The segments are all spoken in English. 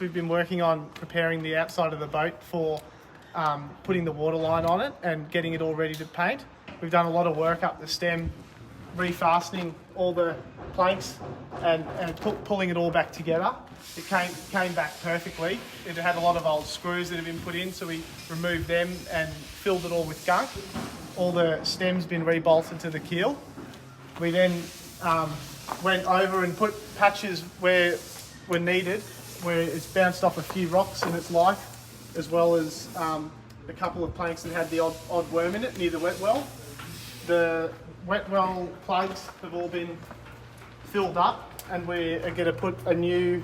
we've been working on preparing the outside of the boat for putting the waterline on it and getting it all ready to paint. We've done a lot of work up the stem, refastening all the planks and pulling it all back together. It came back perfectly. It had a lot of old screws that have been put in, so we removed them and filled it all with gunk. All the stems been rebolted to the keel. We then went over and put patches where were needed, where it's bounced off a few rocks in its life, as well as a couple of planks that had the odd worm in it near the wet well. The wet well plugs have all been filled up, and we're going to put a new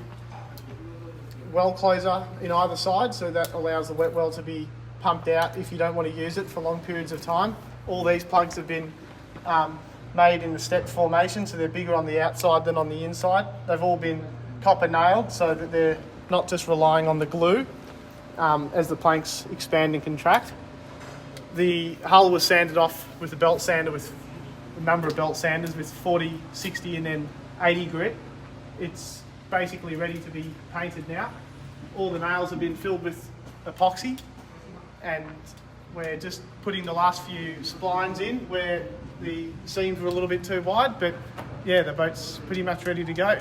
well closer in either side, so that allows the wet well to be pumped out if you don't want to use it for long periods of time. All these plugs have been made in the step formation, so they're bigger on the outside than on the inside. They've all been copper nailed so that they're not just relying on the glue as the planks expand and contract. The hull was sanded off with a belt sander, with a number of belt sanders with 40, 60 and then 80 grit. It's basically ready to be painted now. All the nails have been filled with epoxy, and we're just putting the last few splines in where the seams were a little bit too wide, but yeah, the boat's pretty much ready to go.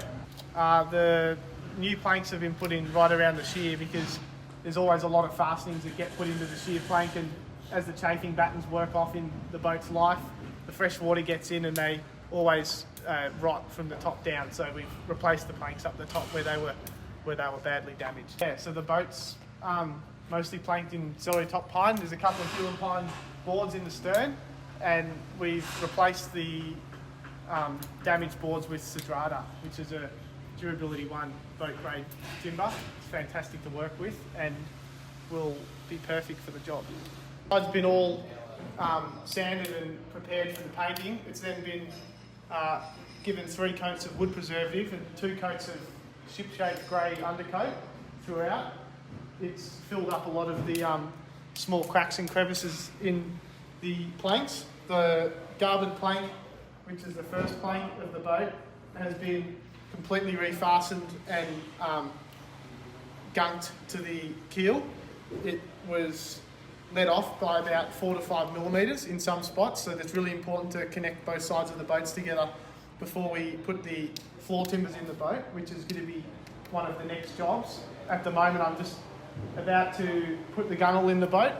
The new planks have been put in right around the shear because there's always a lot of fastenings that get put into the shear plank, and as the chafing battens work off in the boat's life, the fresh water gets in and they always rot from the top down. So we've replaced the planks up the top where they were badly damaged. Yeah, so the boat's mostly planked in celery top pine. There's a couple of Huon pine boards in the stern, and we've replaced the damaged boards with Cedrata, which is a Durability 1 boat grade timber. It's fantastic to work with and will be perfect for the job. It's been all sanded and prepared for the painting. It's then been given 3 coats of wood preservative and 2 coats of ship-shaped grey undercoat throughout. It's filled up a lot of the small cracks and crevices in the planks. The garboard plank, which is the first plank of the boat, has been completely refastened and gunked to the keel. It was let off by about 4 to 5 millimetres in some spots, so it's really important to connect both sides of the boats together before we put the floor timbers in the boat, which is going to be one of the next jobs. At the moment, I'm just about to put the gunnel in the boat.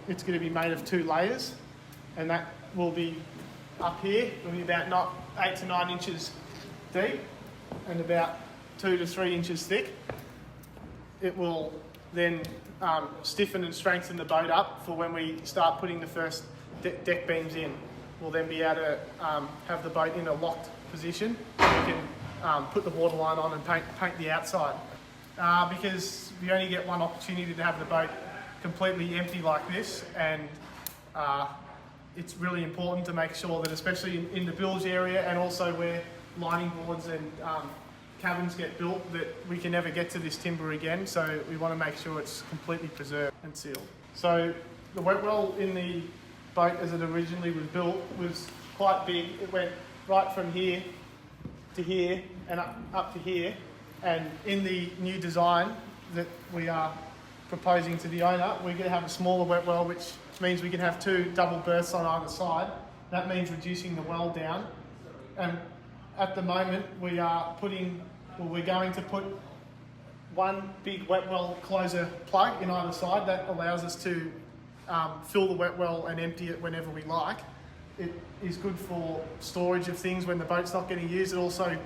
It's going to be made of 2 layers, and that will be up here. It'll be about 8 to 9 inches deep and about 2 to 3 inches thick. It will then stiffen and strengthen the boat up for when we start putting the first deck beams in. We'll then be able to have the boat in a locked position. We can put the waterline on and paint the outside. Because we only get one opportunity to have the boat completely empty like this, and it's really important to make sure that, especially in the bilge area and also where lining boards and cabins get built, that we can never get to this timber again. So we want to make sure it's completely preserved and sealed. So the wet well in the boat as it originally was built was quite big. It went right from here to here and up to here. And in the new design that we are proposing to the owner, we're going to have a smaller wet well, which means we can have 2 double berths on either side. That means reducing the well down. And at the moment, we're going to put 1 big wet well closer plug in either side. That allows us to fill the wet well and empty it whenever we like. It is good for storage of things when the boat's not getting used. It also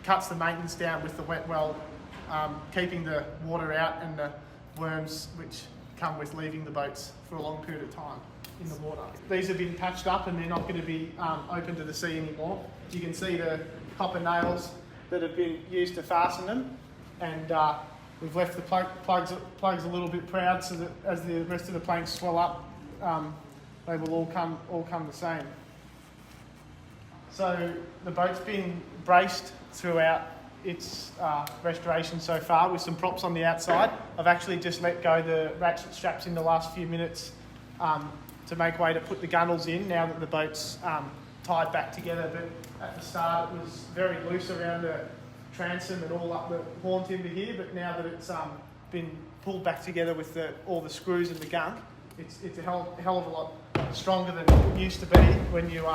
cuts the maintenance down with the wet well, keeping the water out and the worms which come with leaving the boats for a long period of time in the water. These have been patched up and they're not going to be open to the sea anymore. You can see the copper nails that have been used to fasten them, and we've left the plugs a little bit proud so that as the rest of the planks swell up, they will all come the same. So the boat's been braced throughout its restoration so far with some props on the outside. I've actually just let go the ratchet straps in the last few minutes to make way to put the gunnels in now that the boat's tied back together. But at the start it was very loose around the transom and all up the horn timber here, but now that it's been pulled back together with all the screws and the gunk, it's a hell of a lot stronger than it used to be. When you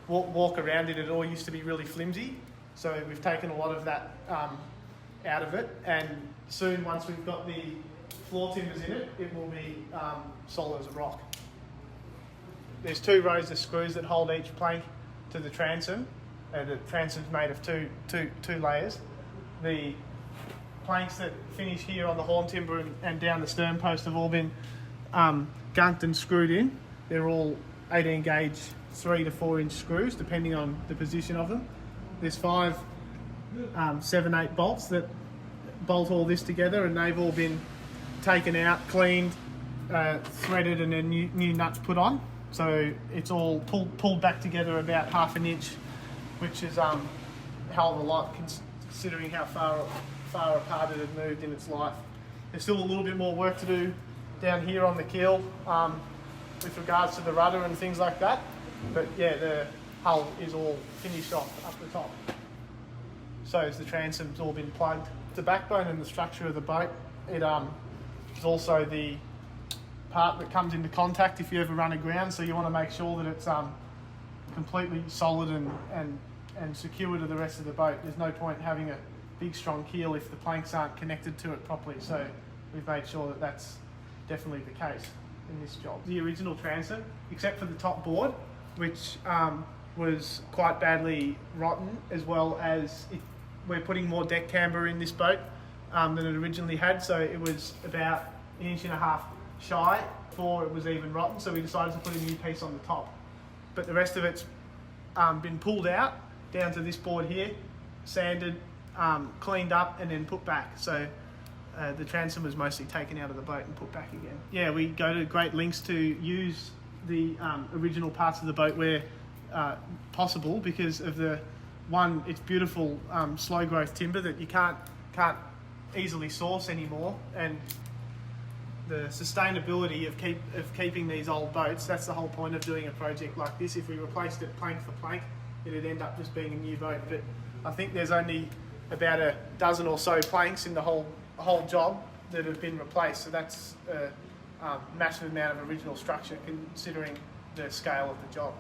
walk around it all used to be really flimsy, so we've taken a lot of that out of it, and soon, once we've got the floor timbers in it, it will be solid as a rock. There's 2 rows of screws that hold each plank to the transom. The transom's made of two layers. The planks that finish here on the horn timber and down the stern post have all been gunked and screwed in. They're all 18 gauge 3 to 4 inch screws, depending on the position of them. There's 5 7/8 bolts that bolt all this together, and they've all been taken out, cleaned, threaded, and then new nuts put on. So it's all pulled back together about 1/2 inch, which is a hell of a lot considering how far apart it had moved in its life. There's still a little bit more work to do down here on the keel with regards to the rudder and things like that. But yeah, the hull is all finished off up the top. So as the transom's all been plugged. The backbone and the structure of the boat, it is also the part that comes into contact if you ever run aground, so you want to make sure that it's completely solid and secure to the rest of the boat. There's no point having a big strong keel if the planks aren't connected to it properly, so we've made sure that that's definitely the case in this job. The original transom, except for the top board, which was quite badly rotten, as well as we're putting more deck camber in this boat than it originally had, so it was about 1.5 inches shy before it was even rotten, so we decided to put a new piece on the top. But the rest of it's been pulled out down to this board here, sanded, cleaned up, and then put back. So the transom was mostly taken out of the boat and put back again. Yeah, we go to great lengths to use the original parts of the boat where possible, because of it's beautiful slow growth timber that you can't easily source anymore, and the sustainability of keeping these old boats. That's the whole point of doing a project like this. If we replaced it plank for plank, it'd end up just being a new boat. But I think there's only about a dozen or so planks in the whole job that have been replaced. So that's a massive amount of original structure considering the scale of the job.